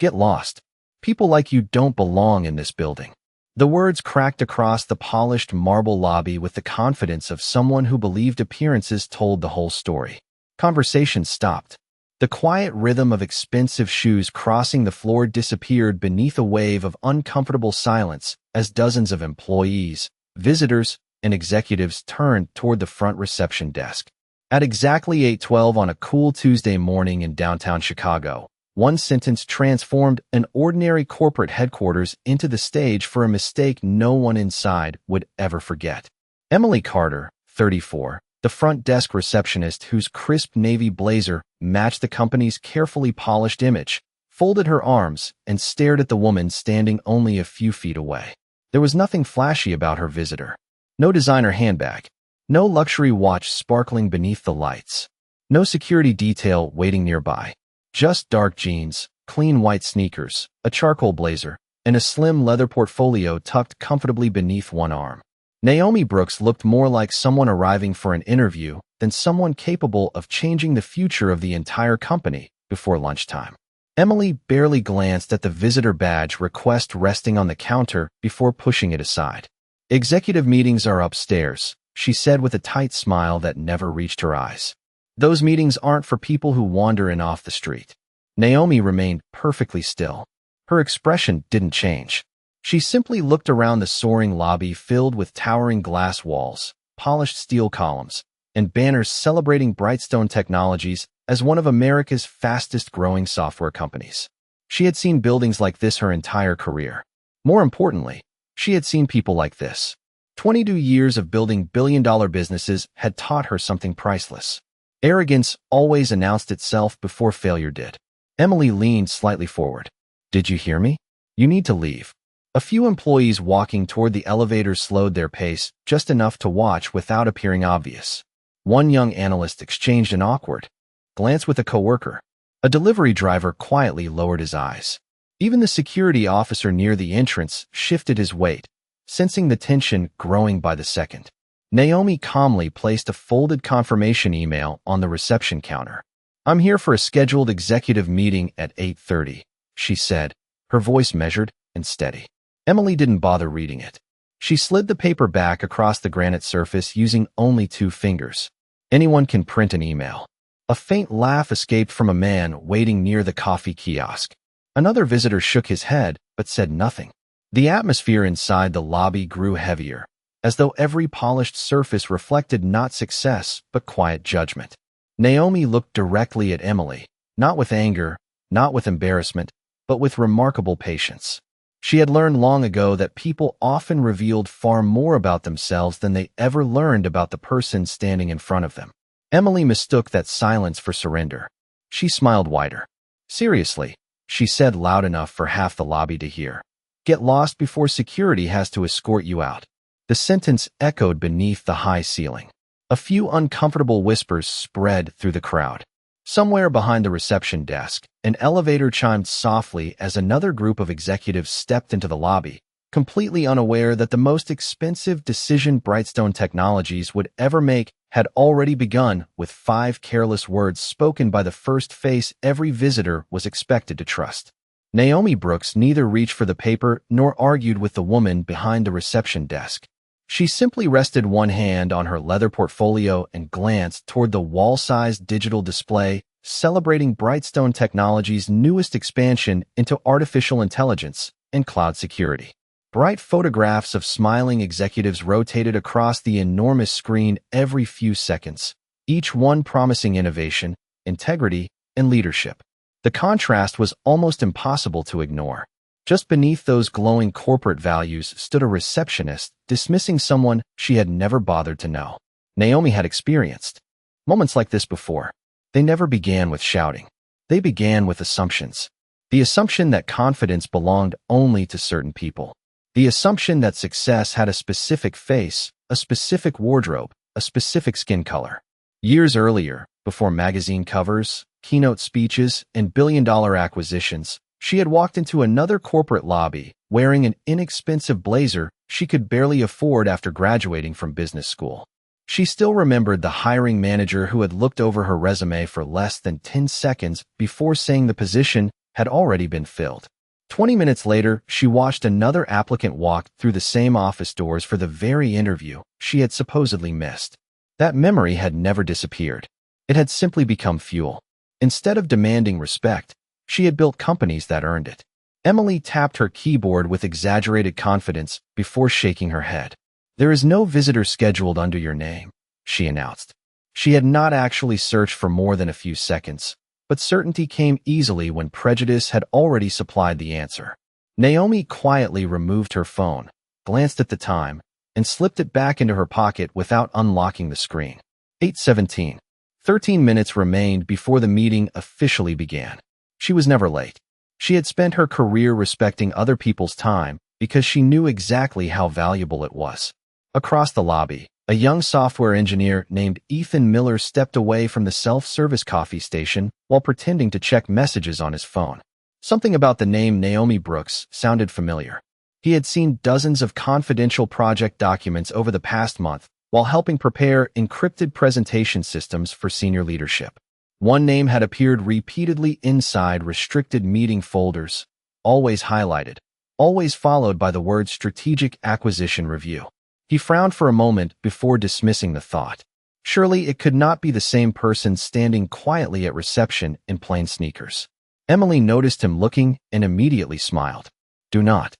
Get lost. People like you don't belong in this building." The words cracked across the polished marble lobby with the confidence of someone who believed appearances told the whole story. Conversation stopped. The quiet rhythm of expensive shoes crossing the floor disappeared beneath a wave of uncomfortable silence as dozens of employees, visitors, and executives turned toward the front reception desk. At exactly 8:12 on a cool Tuesday morning in downtown Chicago, one sentence transformed an ordinary corporate headquarters into the stage for a mistake no one inside would ever forget. Emily Carter, 34, the front desk receptionist whose crisp navy blazer matched the company's carefully polished image, folded her arms and stared at the woman standing only a few feet away. There was nothing flashy about her visitor. No designer handbag. No luxury watch sparkling beneath the lights. No security detail waiting nearby. Just dark jeans, clean white sneakers, a charcoal blazer, and a slim leather portfolio tucked comfortably beneath one arm. Naomi Brooks looked more like someone arriving for an interview than someone capable of changing the future of the entire company before lunchtime. Emily barely glanced at the visitor badge request resting on the counter before pushing it aside. "Executive meetings are upstairs," she said with a tight smile that never reached her eyes. "Those meetings aren't for people who wander in off the street." Naomi remained perfectly still. Her expression didn't change. She simply looked around the soaring lobby filled with towering glass walls, polished steel columns, and banners celebrating Brightstone Technologies as one of America's fastest-growing software companies. She had seen buildings like this her entire career. More importantly, she had seen people like this. 22 years of building billion-dollar businesses had taught her something priceless. Arrogance always announced itself before failure did. Emily leaned slightly forward. "Did you hear me? You need to leave." A few employees walking toward the elevator slowed their pace just enough to watch without appearing obvious. One young analyst exchanged an awkward glance with a coworker. A delivery driver quietly lowered his eyes. Even the security officer near the entrance shifted his weight, sensing the tension growing by the second. Naomi calmly placed a folded confirmation email on the reception counter. "I'm here for a scheduled executive meeting at 8:30, she said, her voice measured and steady. Emily didn't bother reading it. She slid the paper back across the granite surface using only 2 fingers. Anyone can print an email. A faint laugh escaped from a man waiting near the coffee kiosk. Another visitor shook his head but said nothing. The atmosphere inside the lobby grew heavier, as though every polished surface reflected not success, but quiet judgment. Naomi looked directly at Emily, not with anger, not with embarrassment, but with remarkable patience. She had learned long ago that people often revealed far more about themselves than they ever learned about the person standing in front of them. Emily mistook that silence for surrender. She smiled wider. "Seriously," she said loud enough for half the lobby to hear. "Get lost before security has to escort you out." The sentence echoed beneath the high ceiling. A few uncomfortable whispers spread through the crowd. Somewhere behind the reception desk, an elevator chimed softly as another group of executives stepped into the lobby, completely unaware that the most expensive decision Brightstone Technologies would ever make had already begun with 5 careless words spoken by the first face every visitor was expected to trust. Naomi Brooks neither reached for the paper nor argued with the woman behind the reception desk. She simply rested one hand on her leather portfolio and glanced toward the wall-sized digital display celebrating Brightstone Technologies' newest expansion into artificial intelligence and cloud security. Bright photographs of smiling executives rotated across the enormous screen every few seconds, each one promising innovation, integrity, and leadership. The contrast was almost impossible to ignore. Just beneath those glowing corporate values stood a receptionist, dismissing someone she had never bothered to know. Naomi had experienced moments like this before. They never began with shouting. They began with assumptions. The assumption that confidence belonged only to certain people. The assumption that success had a specific face, a specific wardrobe, a specific skin color. Years earlier, before magazine covers, keynote speeches, and billion-dollar acquisitions, she had walked into another corporate lobby wearing an inexpensive blazer she could barely afford after graduating from business school. She still remembered the hiring manager who had looked over her resume for less than 10 seconds before saying the position had already been filled. 20 minutes later, she watched another applicant walk through the same office doors for the very interview she had supposedly missed. That memory had never disappeared. It had simply become fuel. Instead of demanding respect, she had built companies that earned it. Emily tapped her keyboard with exaggerated confidence before shaking her head. "There is no visitor scheduled under your name," she announced. She had not actually searched for more than a few seconds, but certainty came easily when prejudice had already supplied the answer. Naomi quietly removed her phone, glanced at the time, and slipped it back into her pocket without unlocking the screen. 8:17. 13 minutes remained before the meeting officially began. She was never late. She had spent her career respecting other people's time because she knew exactly how valuable it was. Across the lobby, a young software engineer named Ethan Miller stepped away from the self-service coffee station while pretending to check messages on his phone. Something about the name Naomi Brooks sounded familiar. He had seen dozens of confidential project documents over the past month while helping prepare encrypted presentation systems for senior leadership. One name had appeared repeatedly inside restricted meeting folders, always highlighted, always followed by the word strategic acquisition review. He frowned for a moment before dismissing the thought. Surely it could not be the same person standing quietly at reception in plain sneakers. Emily noticed him looking and immediately smiled. "Do not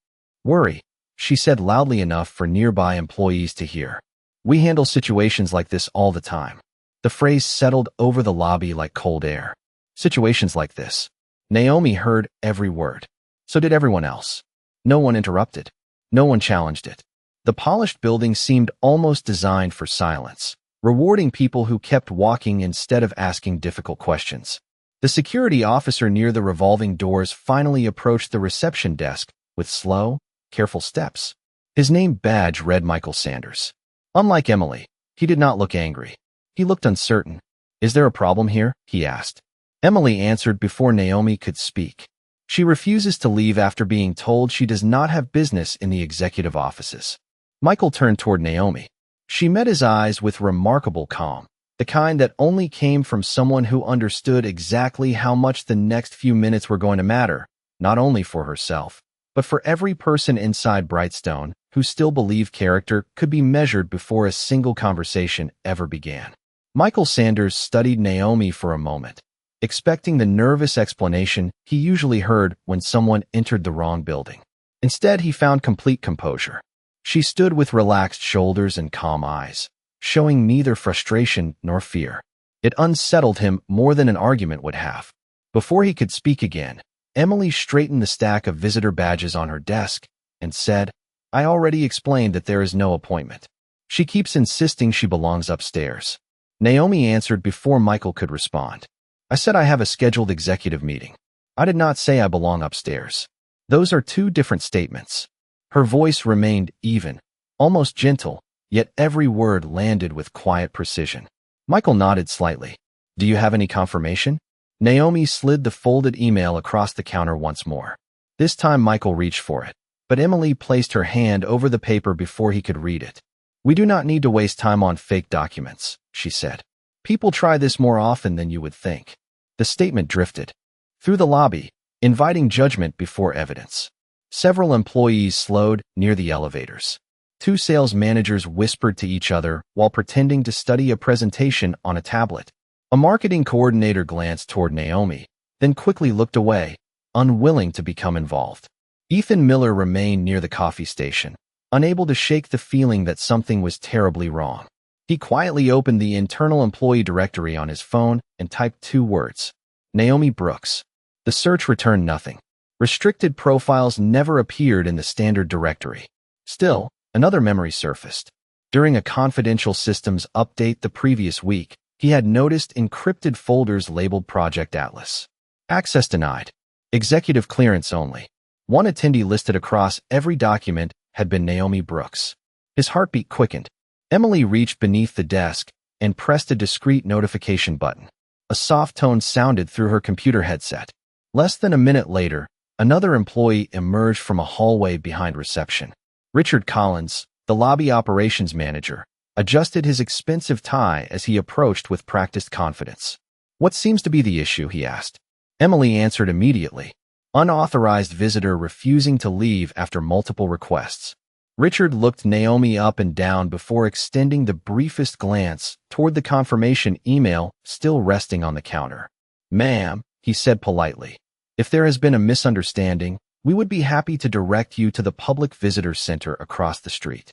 worry," she said loudly enough for nearby employees to hear. "We handle situations like this all the time." The phrase settled over the lobby like cold air. Situations like this. Naomi heard every word. So did everyone else. No one interrupted. No one challenged it. The polished building seemed almost designed for silence, rewarding people who kept walking instead of asking difficult questions. The security officer near the revolving doors finally approached the reception desk with slow, careful steps. His name badge read Michael Sanders. Unlike Emily, he did not look angry. He looked uncertain. "Is there a problem here?" he asked. Emily answered before Naomi could speak. "She refuses to leave after being told she does not have business in the executive offices." Michael turned toward Naomi. She met his eyes with remarkable calm, the kind that only came from someone who understood exactly how much the next few minutes were going to matter, not only for herself, but for every person inside Brightstone who still believed character could be measured before a single conversation ever began. Michael Sanders studied Naomi for a moment, expecting the nervous explanation he usually heard when someone entered the wrong building. Instead, he found complete composure. She stood with relaxed shoulders and calm eyes, showing neither frustration nor fear. It unsettled him more than an argument would have. Before he could speak again, Emily straightened the stack of visitor badges on her desk and said, "I already explained that there is no appointment. She keeps insisting she belongs upstairs." Naomi answered before Michael could respond. "I said I have a scheduled executive meeting. I did not say I belong upstairs. Those are two different statements." Her voice remained even, almost gentle, yet every word landed with quiet precision. Michael nodded slightly. "Do you have any confirmation?" Naomi slid the folded email across the counter once more. This time Michael reached for it, but Emily placed her hand over the paper before he could read it. "We do not need to waste time on fake documents," she said. "People try this more often than you would think." The statement drifted through the lobby, inviting judgment before evidence. Several employees slowed near the elevators. Two sales managers whispered to each other while pretending to study a presentation on a tablet. A marketing coordinator glanced toward Naomi, then quickly looked away, unwilling to become involved. Ethan Miller remained near the coffee station, unable to shake the feeling that something was terribly wrong. He quietly opened the internal employee directory on his phone and typed 2 words: Naomi Brooks. The search returned nothing. Restricted profiles never appeared in the standard directory. Still, another memory surfaced. During a confidential systems update the previous week, he had noticed encrypted folders labeled Project Atlas. Access denied. Executive clearance only. One attendee listed across every document had been Naomi Brooks. His heartbeat quickened. Emily reached beneath the desk and pressed a discreet notification button. A soft tone sounded through her computer headset. Less than a minute later, another employee emerged from a hallway behind reception. Richard Collins, the lobby operations manager, adjusted his expensive tie as he approached with practiced confidence. "What seems to be the issue?" he asked. Emily answered immediately. Unauthorized visitor refusing to leave after multiple requests. Richard looked Naomi up and down before extending the briefest glance toward the confirmation email still resting on the counter. "Ma'am," he said politely, "if there has been a misunderstanding, we would be happy to direct you to the Public Visitor Center across the street."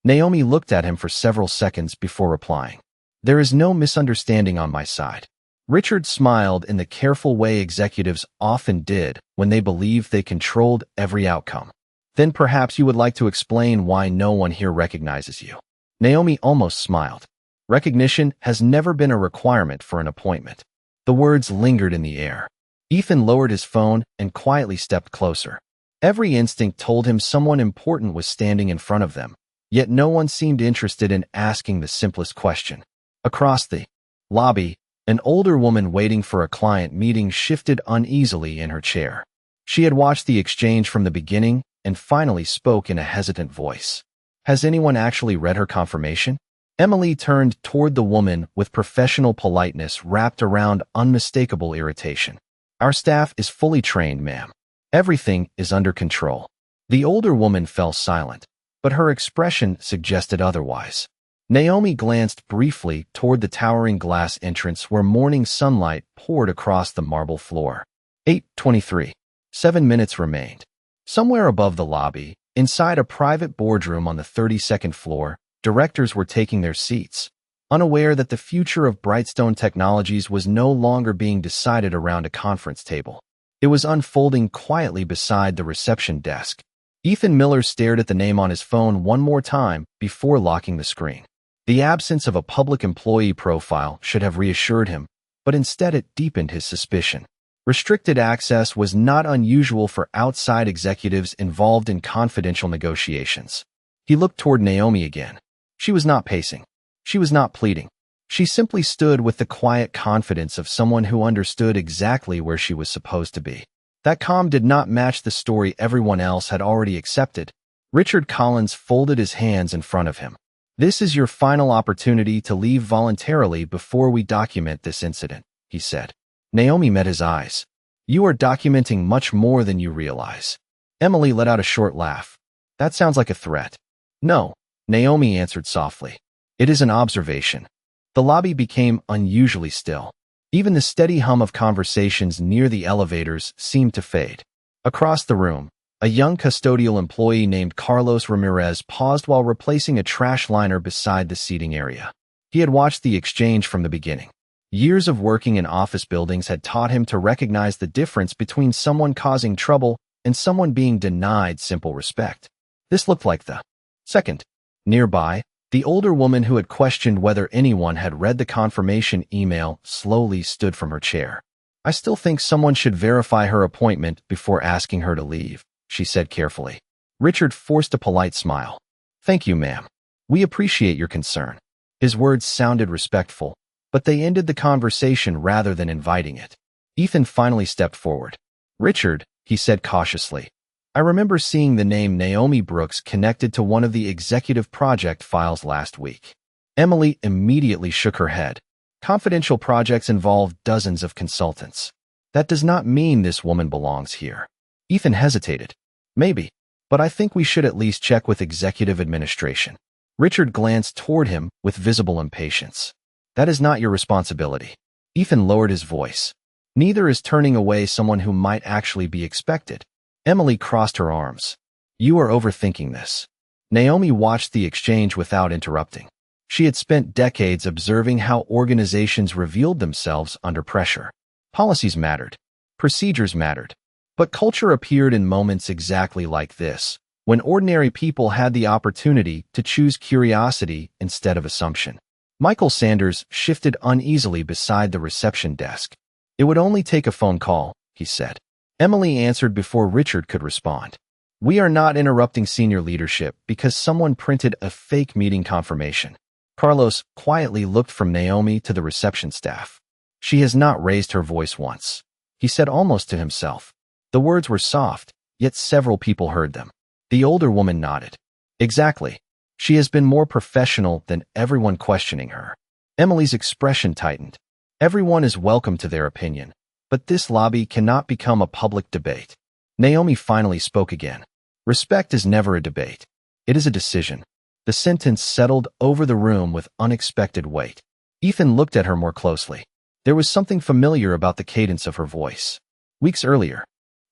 Naomi looked at him for several seconds before replying, "There is no misunderstanding on my side." Richard smiled in the careful way executives often did when they believed they controlled every outcome. "Then perhaps you would like to explain why no one here recognizes you." Naomi almost smiled. "Recognition has never been a requirement for an appointment." The words lingered in the air. Ethan lowered his phone and quietly stepped closer. Every instinct told him someone important was standing in front of them, yet no one seemed interested in asking the simplest question. Across the lobby, an older woman waiting for a client meeting shifted uneasily in her chair. She had watched the exchange from the beginning and finally spoke in a hesitant voice. "Has anyone actually read her confirmation?" Emily turned toward the woman with professional politeness wrapped around unmistakable irritation. "Our staff is fully trained, ma'am. Everything is under control." The older woman fell silent, but her expression suggested otherwise. Naomi glanced briefly toward the towering glass entrance where morning sunlight poured across the marble floor. 8:23. 7 minutes remained. Somewhere above the lobby, inside a private boardroom on the 32nd floor, directors were taking their seats, unaware that the future of Brightstone Technologies was no longer being decided around a conference table. It was unfolding quietly beside the reception desk. Ethan Miller stared at the name on his phone one more time before locking the screen. The absence of a public employee profile should have reassured him, but instead it deepened his suspicion. Restricted access was not unusual for outside executives involved in confidential negotiations. He looked toward Naomi again. She was not pacing. She was not pleading. She simply stood with the quiet confidence of someone who understood exactly where she was supposed to be. That calm did not match the story everyone else had already accepted. Richard Collins folded his hands in front of him. "This is your final opportunity to leave voluntarily before we document this incident," he said. Naomi met his eyes. "You are documenting much more than you realize." Emily let out a short laugh. "That sounds like a threat." "No," Naomi answered softly. "It is an observation." The lobby became unusually still. Even the steady hum of conversations near the elevators seemed to fade. Across the room, a young custodial employee named Carlos Ramirez paused while replacing a trash liner beside the seating area. He had watched the exchange from the beginning. Years of working in office buildings had taught him to recognize the difference between someone causing trouble and someone being denied simple respect. This looked like the second. Nearby, the older woman who had questioned whether anyone had read the confirmation email slowly stood from her chair. "I still think someone should verify her appointment before asking her to leave," she said carefully. Richard forced a polite smile. "Thank you, ma'am. We appreciate your concern." His words sounded respectful, but they ended the conversation rather than inviting it. Ethan finally stepped forward. "Richard," he said cautiously, "I remember seeing the name Naomi Brooks connected to one of the executive project files last week." Emily immediately shook her head. "Confidential projects involve dozens of consultants. That does not mean this woman belongs here." Ethan hesitated. "Maybe, but I think we should at least check with executive administration." Richard glanced toward him with visible impatience. "That is not your responsibility." Ethan lowered his voice. "Neither is turning away someone who might actually be expected." Emily crossed her arms. "You are overthinking this." Naomi watched the exchange without interrupting. She had spent decades observing how organizations revealed themselves under pressure. Policies mattered. Procedures mattered. But culture appeared in moments exactly like this, when ordinary people had the opportunity to choose curiosity instead of assumption. Michael Sanders shifted uneasily beside the reception desk. "It would only take a phone call," he said. Emily answered before Richard could respond. "We are not interrupting senior leadership because someone printed a fake meeting confirmation." Carlos quietly looked from Naomi to the reception staff. "She has not raised her voice once," he said almost to himself. The words were soft, yet several people heard them. The older woman nodded. "Exactly. She has been more professional than everyone questioning her." Emily's expression tightened. "Everyone is welcome to their opinion, but this lobby cannot become a public debate." Naomi finally spoke again. Respect is never a debate. It is a decision. The sentence settled over the room with unexpected weight. Ethan looked at her more closely. There was something familiar about the cadence of her voice. Weeks earlier,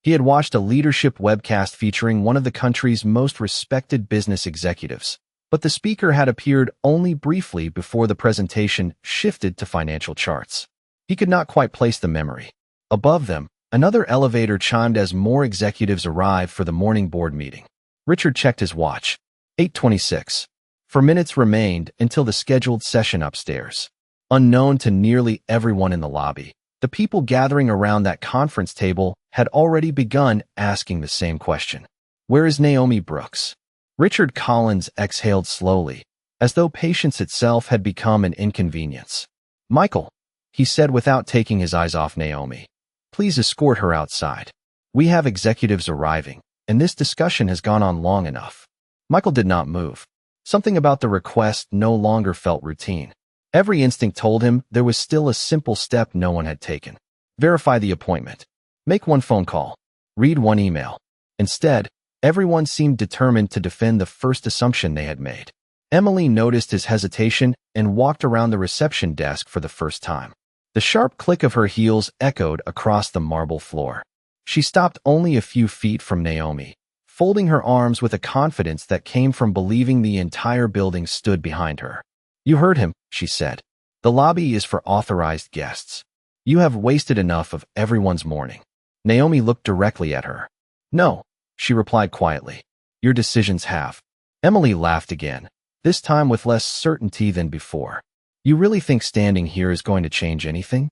he had watched a leadership webcast featuring one of the country's most respected business executives, but the speaker had appeared only briefly before the presentation shifted to financial charts. He could not quite place the memory. Above them, another elevator chimed as more executives arrived for the morning board meeting. Richard checked his watch. 8:26. 4 minutes remained until the scheduled session upstairs. Unknown to nearly everyone in the lobby, the people gathering around that conference table had already begun asking the same question. Where is Naomi Brooks? Richard Collins exhaled slowly, as though patience itself had become an inconvenience. Michael, he said without taking his eyes off Naomi, please escort her outside. We have executives arriving, and this discussion has gone on long enough. Michael did not move. Something about the request no longer felt routine. Every instinct told him there was still a simple step no one had taken. Verify the appointment. Make one phone call. Read one email. Instead, everyone seemed determined to defend the first assumption they had made. Emily noticed his hesitation and walked around the reception desk for the first time. The sharp click of her heels echoed across the marble floor. She stopped only a few feet from Naomi, folding her arms with a confidence that came from believing the entire building stood behind her. You heard him, she said. The lobby is for authorized guests. You have wasted enough of everyone's morning. Naomi looked directly at her. No, she replied quietly. Your decisions have. Emily laughed again, this time with less certainty than before. You really think standing here is going to change anything?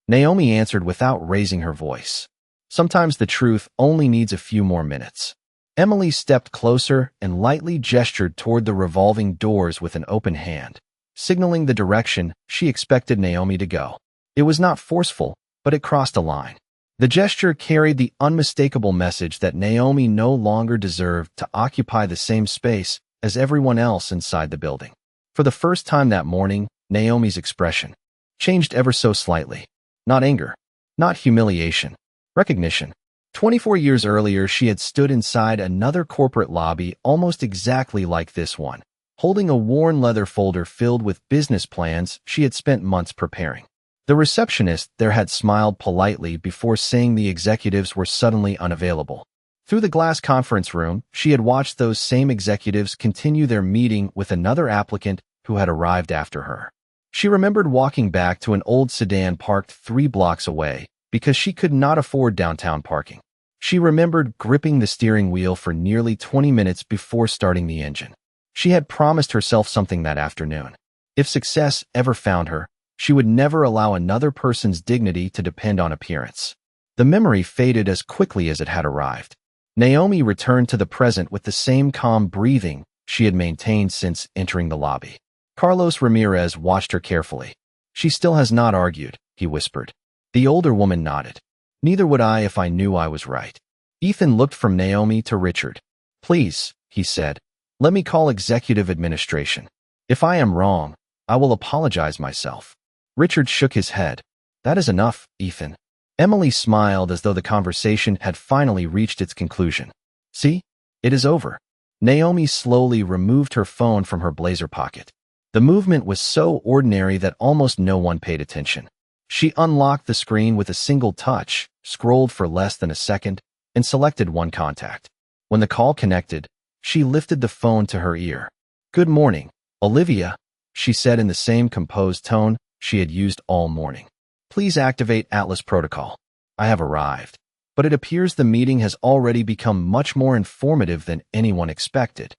Naomi answered without raising her voice. Sometimes the truth only needs a few more minutes. Emily stepped closer and lightly gestured toward the revolving doors with an open hand, signaling the direction she expected Naomi to go. It was not forceful, but it crossed a line. The gesture carried the unmistakable message that Naomi no longer deserved to occupy the same space as everyone else inside the building. For the first time that morning, Naomi's expression changed ever so slightly. Not anger, not humiliation, recognition. 24 years earlier, she had stood inside another corporate lobby almost exactly like this one, holding a worn leather folder filled with business plans she had spent months preparing. The receptionist there had smiled politely before saying the executives were suddenly unavailable. Through the glass conference room, she had watched those same executives continue their meeting with another applicant who had arrived after her. She remembered walking back to an old sedan parked 3 blocks away because she could not afford downtown parking. She remembered gripping the steering wheel for nearly 20 minutes before starting the engine. She had promised herself something that afternoon. If success ever found her, she would never allow another person's dignity to depend on appearance. The memory faded as quickly as it had arrived. Naomi returned to the present with the same calm breathing she had maintained since entering the lobby. Carlos Ramirez watched her carefully. She still has not argued, he whispered. The older woman nodded. Neither would I if I knew I was right. Ethan looked from Naomi to Richard. Please, he said, let me call executive administration. If I am wrong, I will apologize myself. Richard shook his head. That is enough, Ethan. Emily smiled as though the conversation had finally reached its conclusion. See? It is over. Naomi slowly removed her phone from her blazer pocket. The movement was so ordinary that almost no one paid attention. She unlocked the screen with a single touch, scrolled for less than a second, and selected one contact. When the call connected, she lifted the phone to her ear. Good morning, Olivia, she said in the same composed tone she had used all morning. Please activate Atlas Protocol. I have arrived. But it appears the meeting has already become much more informative than anyone expected.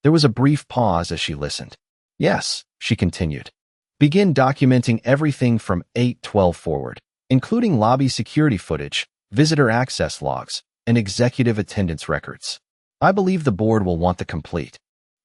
There was a brief pause as she listened. Yes, she continued. Begin documenting everything from 8/12 forward, including lobby security footage, visitor access logs, and executive attendance records. I believe the board will want the complete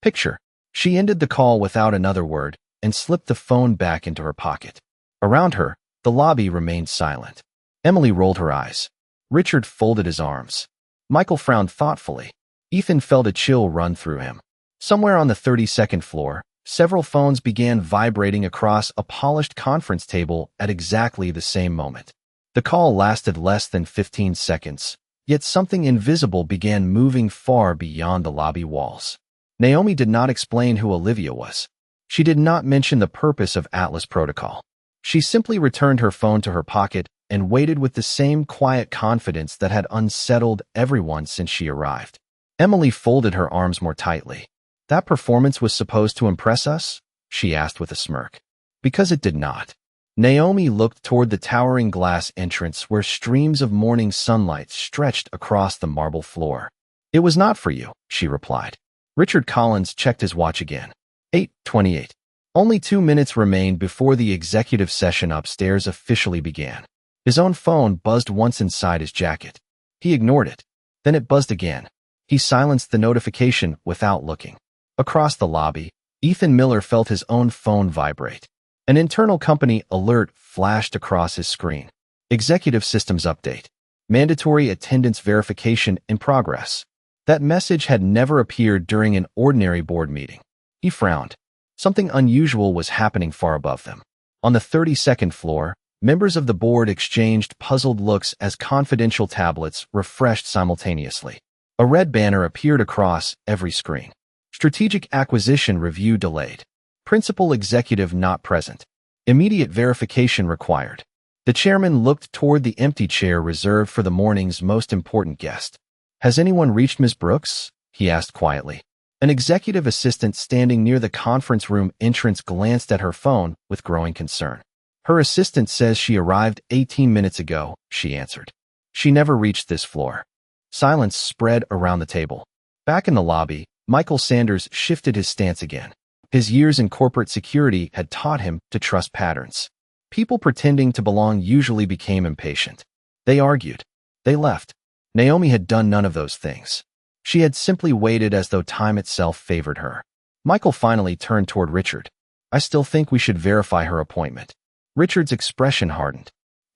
picture. She ended the call without another word and slipped the phone back into her pocket. Around her, the lobby remained silent. Emily rolled her eyes. Richard folded his arms. Michael frowned thoughtfully. Ethan felt a chill run through him. Somewhere on the 32nd floor, several phones began vibrating across a polished conference table at exactly the same moment. The call lasted less than 15 seconds, Yet something invisible began moving far beyond the lobby walls. Naomi did not explain who Olivia was. She did not mention the purpose of Atlas Protocol. She simply returned her phone to her pocket and waited with the same quiet confidence that had unsettled everyone since she arrived. Emily folded her arms more tightly. "That performance was supposed to impress us?" she asked with a smirk. "Because it did not." Naomi looked toward the towering glass entrance where streams of morning sunlight stretched across the marble floor. "It was not for you," she replied. Richard Collins checked his watch again. 8:28. Only 2 minutes remained before the executive session upstairs officially began. His own phone buzzed once inside his jacket. He ignored it. Then it buzzed again. He silenced the notification without looking. Across the lobby, Ethan Miller felt his own phone vibrate. An internal company alert flashed across his screen. Executive Systems Update. Mandatory attendance verification in progress. That message had never appeared during an ordinary board meeting. He frowned. Something unusual was happening far above them. On the 32nd floor, members of the board exchanged puzzled looks as confidential tablets refreshed simultaneously. A red banner appeared across every screen. Strategic acquisition review delayed. Principal executive not present. Immediate verification required. The chairman looked toward the empty chair reserved for the morning's most important guest. "Has anyone reached Ms. Brooks?" he asked quietly. An executive assistant standing near the conference room entrance glanced at her phone with growing concern. "Her assistant says she arrived 18 minutes ago," she answered. "She never reached this floor." Silence spread around the table. Back in the lobby, Michael Sanders shifted his stance again. His years in corporate security had taught him to trust patterns. People pretending to belong usually became impatient. They argued. They left. Naomi had done none of those things. She had simply waited as though time itself favored her. Michael finally turned toward Richard. "I still think we should verify her appointment." Richard's expression hardened.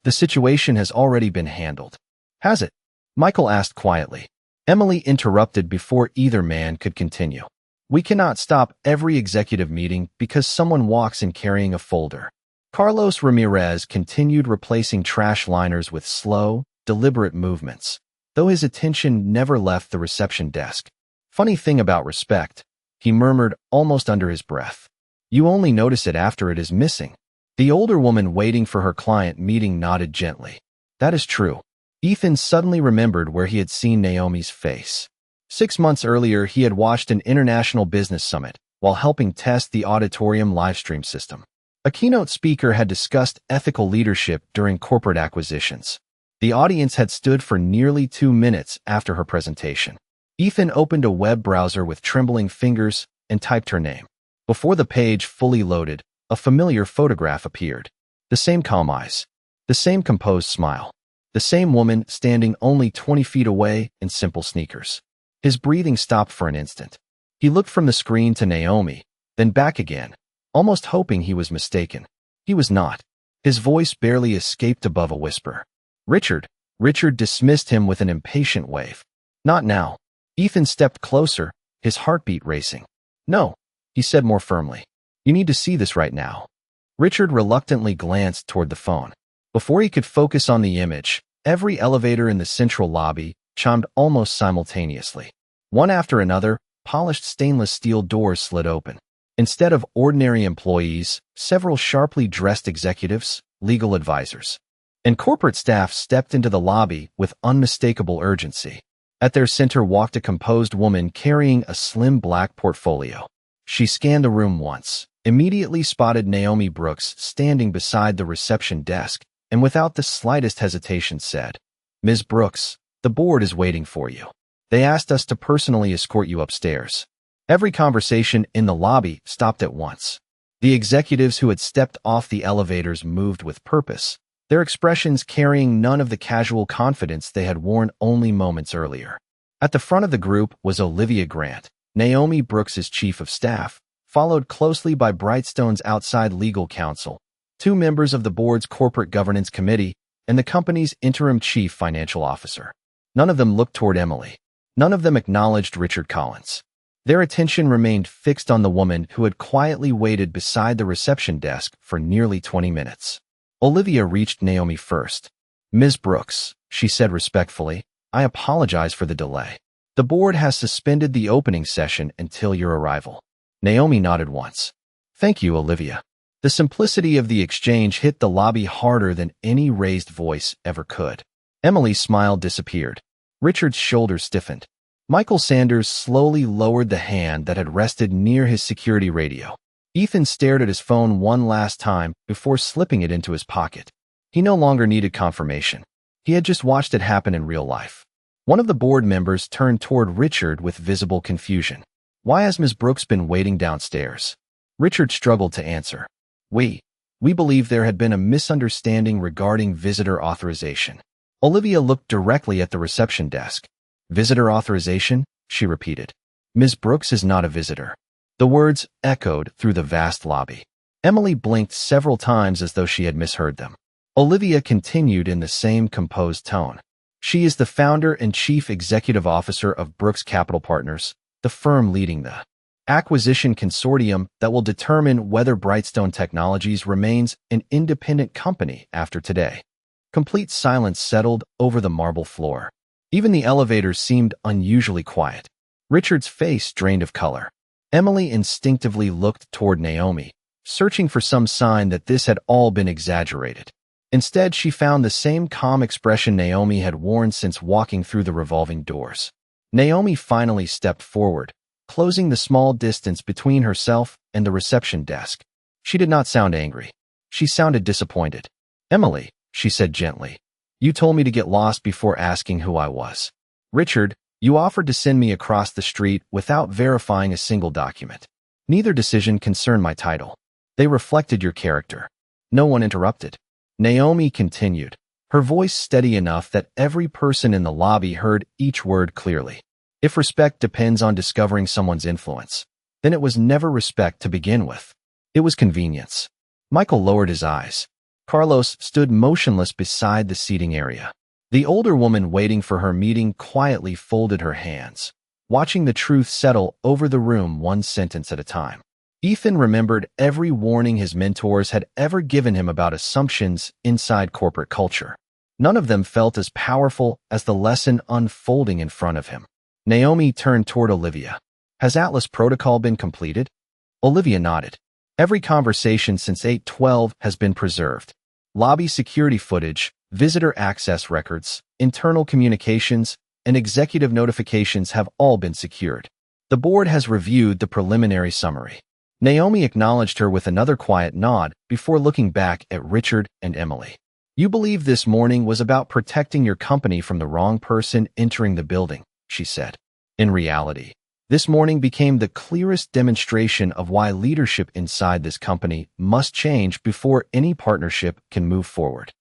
"The situation has already been handled." "Has it?" Michael asked quietly. Emily interrupted before either man could continue. "We cannot stop every executive meeting because someone walks in carrying a folder." Carlos Ramirez continued replacing trash liners with slow, deliberate movements, though his attention never left the reception desk. "Funny thing about respect," he murmured almost under his breath. "You only notice it after it is missing." The older woman waiting for her client meeting nodded gently. "That is true." Ethan suddenly remembered where he had seen Naomi's face. 6 months earlier, he had watched an international business summit while helping test the auditorium livestream system. A keynote speaker had discussed ethical leadership during corporate acquisitions. The audience had stood for nearly 2 minutes after her presentation. Ethan opened a web browser with trembling fingers and typed her name. Before the page fully loaded, a familiar photograph appeared. The same calm eyes. The same composed smile. The same woman standing only 20 feet away in simple sneakers. His breathing stopped for an instant. He looked from the screen to Naomi, then back again, almost hoping he was mistaken. He was not. His voice barely escaped above a whisper. "Richard." Richard dismissed him with an impatient wave. "Not now." Ethan stepped closer, his heartbeat racing. "No," he said more firmly. "You need to see this right now." Richard reluctantly glanced toward the phone. Before he could focus on the image, every elevator in the central lobby chimed almost simultaneously. One after another, polished stainless steel doors slid open. Instead of ordinary employees, several sharply dressed executives, legal advisors, and corporate staff stepped into the lobby with unmistakable urgency. At their center walked a composed woman carrying a slim black portfolio. She scanned the room once, immediately spotted Naomi Brooks standing beside the reception desk, and without the slightest hesitation said, "Ms. Brooks, the board is waiting for you. They asked us to personally escort you upstairs." Every conversation in the lobby stopped at once. The executives who had stepped off the elevators moved with purpose, their expressions carrying none of the casual confidence they had worn only moments earlier. At the front of the group was Olivia Grant, Naomi Brooks's chief of staff, followed closely by Brightstone's outside legal counsel, 2 members of the board's corporate governance committee, and the company's interim chief financial officer. None of them looked toward Emily. None of them acknowledged Richard Collins. Their attention remained fixed on the woman who had quietly waited beside the reception desk for nearly 20 minutes. Olivia reached Naomi first. "Ms. Brooks," she said respectfully, I apologize for the delay. The board has suspended the opening session until your arrival. Naomi nodded once. Thank you, Olivia. The simplicity of the exchange hit the lobby harder than any raised voice ever could. Emily's smile disappeared. Richard's shoulders stiffened. Michael Sanders slowly lowered the hand that had rested near his security radio. Ethan stared at his phone one last time before slipping it into his pocket. He no longer needed confirmation. He had just watched it happen in real life. One of the board members turned toward Richard with visible confusion. Why has Ms. Brooks been waiting downstairs? Richard struggled to answer. We believe there had been a misunderstanding regarding visitor authorization. Olivia looked directly at the reception desk. Visitor authorization? She repeated. Ms. Brooks is not a visitor. The words echoed through the vast lobby. Emily blinked several times as though she had misheard them. Olivia continued in the same composed tone. She is the founder and chief executive officer of Brooks Capital Partners, the firm leading the acquisition consortium that will determine whether Brightstone Technologies remains an independent company after today. Complete silence settled over the marble floor. Even the elevators seemed unusually quiet. Richard's face drained of color. Emily instinctively looked toward Naomi, searching for some sign that this had all been exaggerated. Instead, she found the same calm expression Naomi had worn since walking through the revolving doors. Naomi finally stepped forward, closing the small distance between herself and the reception desk. She did not sound angry. She sounded disappointed. Emily, she said gently, you told me to get lost before asking who I was. Richard, you offered to send me across the street without verifying a single document. Neither decision concerned my title. They reflected your character. No one interrupted. Naomi continued, her voice steady enough that every person in the lobby heard each word clearly. If respect depends on discovering someone's influence, then it was never respect to begin with. It was convenience. Michael lowered his eyes. Carlos stood motionless beside the seating area. The older woman waiting for her meeting quietly folded her hands, watching the truth settle over the room one sentence at a time. Ethan remembered every warning his mentors had ever given him about assumptions inside corporate culture. None of them felt as powerful as the lesson unfolding in front of him. Naomi turned toward Olivia. Has Atlas Protocol been completed? Olivia nodded. Every conversation since 8/12 has been preserved. Lobby security footage, visitor access records, internal communications, and executive notifications have all been secured. The board has reviewed the preliminary summary. Naomi acknowledged her with another quiet nod before looking back at Richard and Emily. You believe this morning was about protecting your company from the wrong person entering the building, she said. In reality, this morning became the clearest demonstration of why leadership inside this company must change before any partnership can move forward.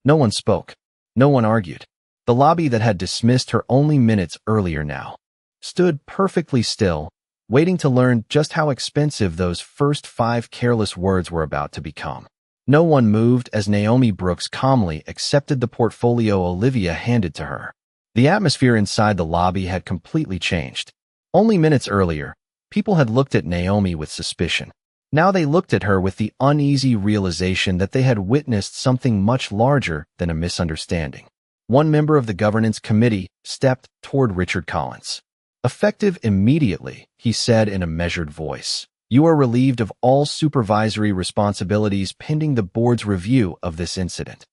No one spoke. No one argued. The lobby that had dismissed her only minutes earlier now stood perfectly still, waiting to learn just how expensive those first 5 careless words were about to become. No one moved as Naomi Brooks calmly accepted the portfolio Olivia handed to her. The atmosphere inside the lobby had completely changed. Only minutes earlier, people had looked at Naomi with suspicion. Now they looked at her with the uneasy realization that they had witnessed something much larger than a misunderstanding. One member of the governance committee stepped toward Richard Collins. Effective immediately, he said in a measured voice, you are relieved of all supervisory responsibilities pending the board's review of this incident.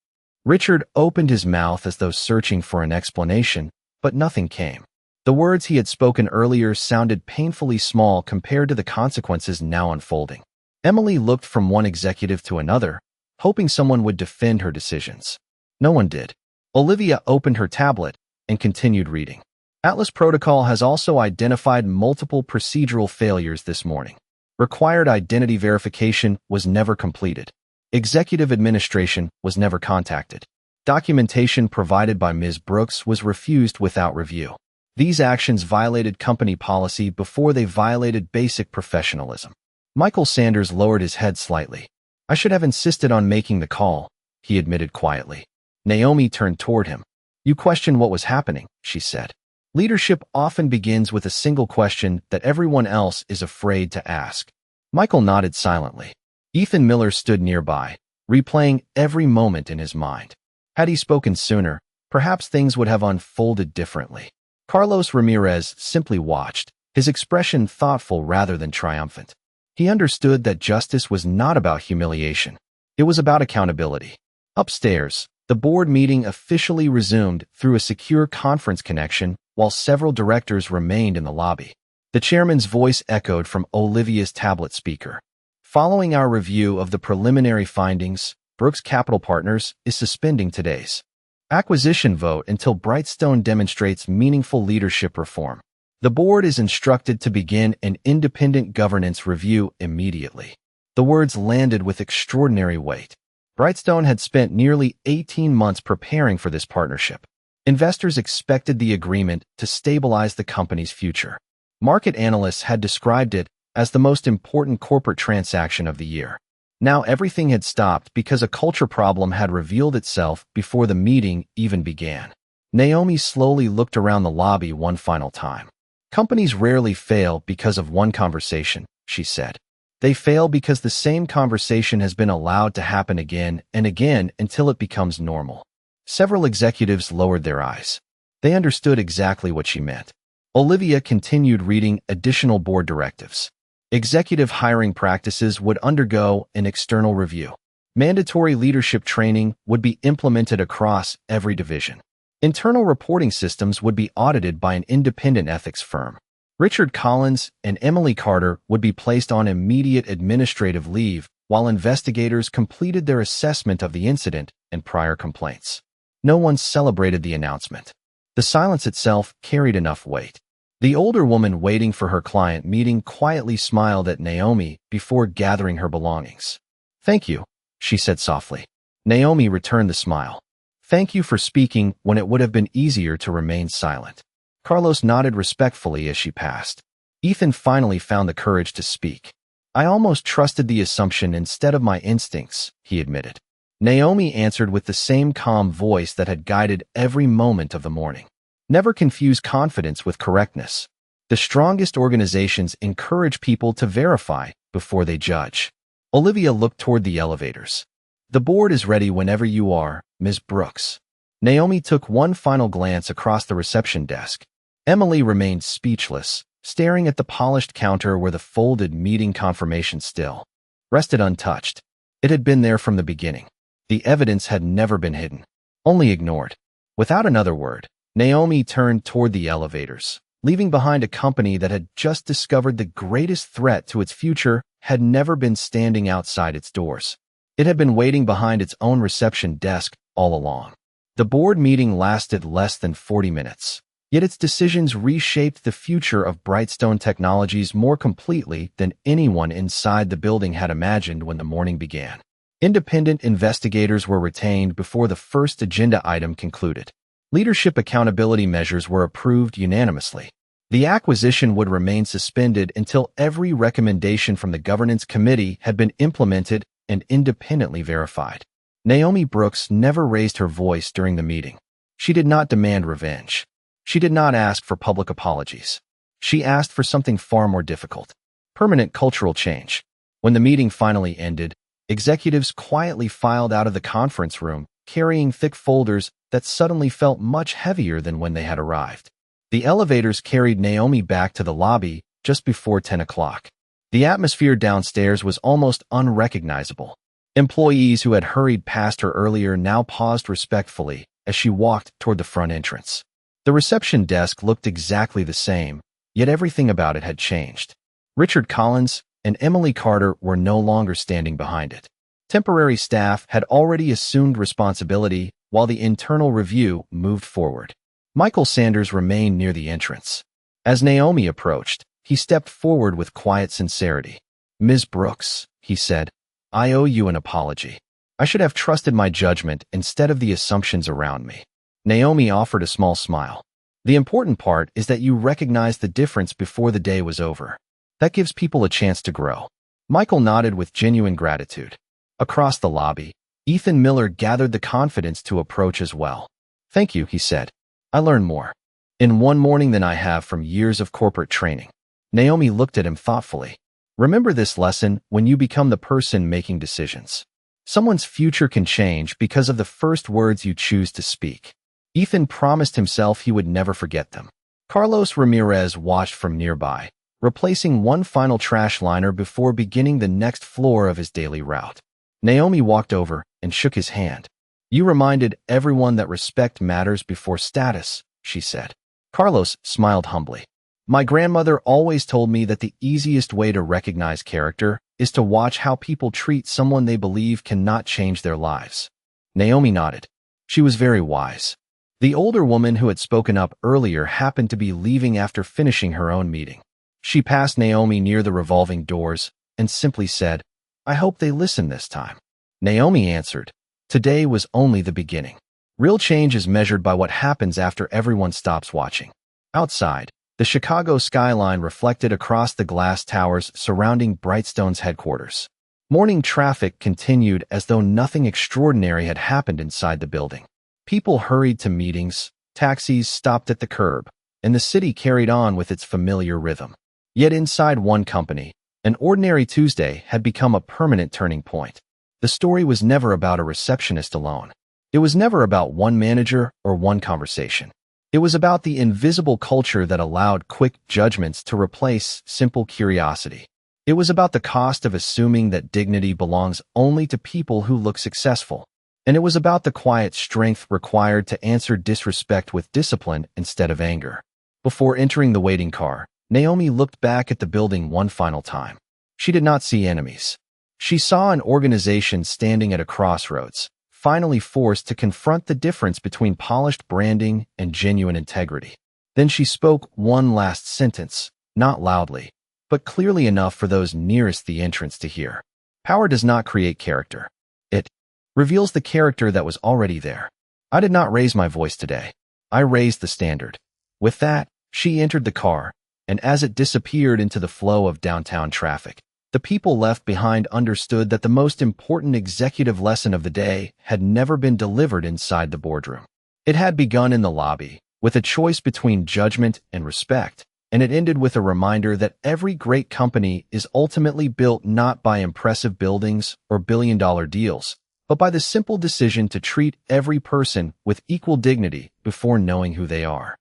Richard opened his mouth as though searching for an explanation, but nothing came. The words he had spoken earlier sounded painfully small compared to the consequences now unfolding. Emily looked from one executive to another, hoping someone would defend her decisions. No one did. Olivia opened her tablet and continued reading. Atlas Protocol has also identified multiple procedural failures this morning. Required identity verification was never completed. Executive administration was never contacted. Documentation provided by Ms. Brooks was refused without review. These actions violated company policy before they violated basic professionalism. Michael Sanders lowered his head slightly. I should have insisted on making the call, he admitted quietly. Naomi turned toward him. You questioned what was happening, she said. Leadership often begins with a single question that everyone else is afraid to ask. Michael nodded silently. Ethan Miller stood nearby, replaying every moment in his mind. Had he spoken sooner, perhaps things would have unfolded differently. Carlos Ramirez simply watched, his expression thoughtful rather than triumphant. He understood that justice was not about humiliation. It was about accountability. Upstairs, the board meeting officially resumed through a secure conference connection while several directors remained in the lobby. The chairman's voice echoed from Olivia's tablet speaker. Following our review of the preliminary findings, Brooks Capital Partners is suspending today's acquisition vote until Brightstone demonstrates meaningful leadership reform. The board is instructed to begin an independent governance review immediately. The words landed with extraordinary weight. Brightstone had spent nearly 18 months preparing for this partnership. Investors expected the agreement to stabilize the company's future. Market analysts had described it as the most important corporate transaction of the year. Now everything had stopped because a culture problem had revealed itself before the meeting even began. Naomi slowly looked around the lobby one final time. Companies rarely fail because of one conversation, she said. They fail because the same conversation has been allowed to happen again and again until it becomes normal. Several executives lowered their eyes. They understood exactly what she meant. Olivia continued reading additional board directives. Executive hiring practices would undergo an external review. Mandatory leadership training would be implemented across every division. Internal reporting systems would be audited by an independent ethics firm. Richard Collins and Emily Carter would be placed on immediate administrative leave while investigators completed their assessment of the incident and prior complaints. No one celebrated the announcement. The silence itself carried enough weight. The older woman waiting for her client meeting quietly smiled at Naomi before gathering her belongings. "Thank you," she said softly. Naomi returned the smile. "Thank you for speaking when it would have been easier to remain silent." Carlos nodded respectfully as she passed. Ethan finally found the courage to speak. "I almost trusted the assumption instead of my instincts," he admitted. Naomi answered with the same calm voice that had guided every moment of the morning. Never confuse confidence with correctness. The strongest organizations encourage people to verify before they judge. Olivia looked toward the elevators. "The board is ready whenever you are, Ms. Brooks." Naomi took one final glance across the reception desk. Emily remained speechless, staring at the polished counter where the folded meeting confirmation still rested untouched. It had been there from the beginning. The evidence had never been hidden, only ignored. Without another word, Naomi turned toward the elevators, leaving behind a company that had just discovered the greatest threat to its future had never been standing outside its doors. It had been waiting behind its own reception desk all along. The board meeting lasted less than 40 minutes, yet its decisions reshaped the future of Brightstone Technologies more completely than anyone inside the building had imagined when the morning began. Independent investigators were retained before the first agenda item concluded. Leadership accountability measures were approved unanimously. The acquisition would remain suspended until every recommendation from the governance committee had been implemented and independently verified. Naomi Brooks never raised her voice during the meeting. She did not demand revenge. She did not ask for public apologies. She asked for something far more difficult: permanent cultural change. When the meeting finally ended, executives quietly filed out of the conference room, carrying thick folders that suddenly felt much heavier than when they had arrived. The elevators carried Naomi back to the lobby just before 10 o'clock. The atmosphere downstairs was almost unrecognizable. Employees who had hurried past her earlier now paused respectfully as she walked toward the front entrance. The reception desk looked exactly the same, yet everything about it had changed. Richard Collins and Emily Carter were no longer standing behind it. Temporary staff had already assumed responsibility while the internal review moved forward. Michael Sanders remained near the entrance. As Naomi approached, he stepped forward with quiet sincerity. "Ms. Brooks," he said, "I owe you an apology. I should have trusted my judgment instead of the assumptions around me." Naomi offered a small smile. "The important part is that you recognized the difference before the day was over. That gives people a chance to grow." Michael nodded with genuine gratitude. Across the lobby, Ethan Miller gathered the confidence to approach as well. "Thank you," he said. "I learned more in one morning than I have from years of corporate training." Naomi looked at him thoughtfully. "Remember this lesson when you become the person making decisions. Someone's future can change because of the first words you choose to speak." Ethan promised himself he would never forget them. Carlos Ramirez watched from nearby, replacing one final trash liner before beginning the next floor of his daily route. Naomi walked over and shook his hand. "You reminded everyone that respect matters before status," she said. Carlos smiled humbly. "My grandmother always told me that the easiest way to recognize character is to watch how people treat someone they believe cannot change their lives." Naomi nodded. She was very wise. The older woman who had spoken up earlier happened to be leaving after finishing her own meeting. She passed Naomi near the revolving doors and simply said, "I hope they listen this time." Naomi answered, "Today was only the beginning. Real change is measured by what happens after everyone stops watching." Outside, the Chicago skyline reflected across the glass towers surrounding Brightstone's headquarters. Morning traffic continued as though nothing extraordinary had happened inside the building. People hurried to meetings, taxis stopped at the curb, and the city carried on with its familiar rhythm. Yet inside one company, an ordinary Tuesday had become a permanent turning point. The story was never about a receptionist alone. It was never about one manager or one conversation. It was about the invisible culture that allowed quick judgments to replace simple curiosity. It was about the cost of assuming that dignity belongs only to people who look successful. And it was about the quiet strength required to answer disrespect with discipline instead of anger. Before entering the waiting car, Naomi looked back at the building one final time. She did not see enemies. She saw an organization standing at a crossroads, finally forced to confront the difference between polished branding and genuine integrity. Then she spoke one last sentence, not loudly, but clearly enough for those nearest the entrance to hear. "Power does not create character. It reveals the character that was already there." I did not raise my voice today. I raised the standard. With that, she entered the car, and as it disappeared into the flow of downtown traffic, the people left behind understood that the most important executive lesson of the day had never been delivered inside the boardroom. It had begun in the lobby, with a choice between judgment and respect, and it ended with a reminder that every great company is ultimately built not by impressive buildings or billion-dollar deals, but by the simple decision to treat every person with equal dignity before knowing who they are.